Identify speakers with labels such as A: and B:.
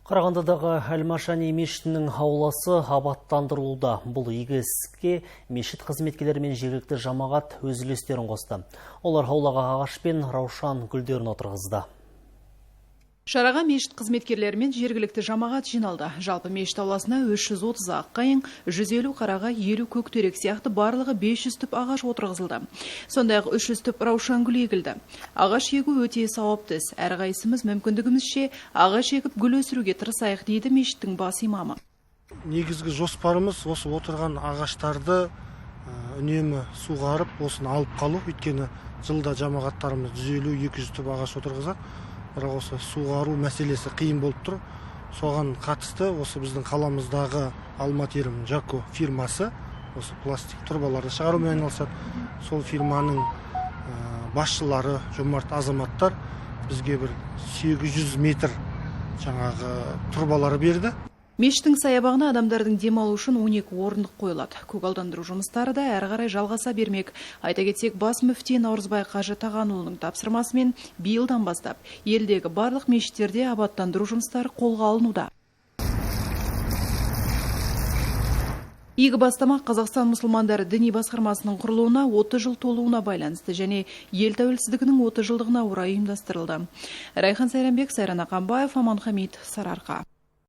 A: Қарағандыдағы Әл-Машани мешітінің ауласы абаттандырылуда. Бұл игі іске мешіт қызметкерлері мен жергілікті жамағат өз үлестерін қосты. Олар аулаға ағаш пен раушан гүлдерін отырғызды.
B: Шараға мешіт қызметкерлері мен жергілікті жамағат жиналды. Жалпы мешіт ауласына 330 ақ қайың, 150 қараға, 50 көктерек сияқты барлығы 500 түп ағаш отырғызылды. Сондай-ақ 300 түп раушан гүл егілді. Ағаш егу өте сауапты іс. Әрқайсымыз мүмкіндігімізше ағаш егіп гүл өсіруге тырысайық дейді мешіттің бас имамы.
C: Негізгі жоспарымыз осы отырған ағаштарды үнемі суғарып, осыны алып қалу. Өйткені жылда жамағаттарымыз 150-200 түп ағаш отырғызады. Бірақ осы суғару мәселесі қиын болып тұр. Соған қатысты осы біздің қаламыздағы Алматерім Жако фирмасы осы пластик тұрбаларды шығарумен айналысады. Сол фирманың басшылары, жомарт азаматтар бізге бір 800 метр жаңағы тұрбалары берді.
B: Мешіттің саябағына адамдардың демалу үшін 12 орындық қойылады. Көгалдандыру жұмыстары да әрі қарай жалғаса бермек. Айта кетсек, бас мүфти Наурызбай Қажы Тағанұлының тапсырмасымен биылдан бастап елдегі барлық мешіттерде абаттандыру жұмыстары қолға алынуда. Игі бастама Қазақстан мұсылмандары діни басқармасының құрылуына 30 жыл толуына байланысты және ел тәуелсіздігінің 30 жылдығына орай ұйымдастырылды. Райхан Сайранбек, Сайран Ақанбаев, Аман Хамид, Сарыарқа.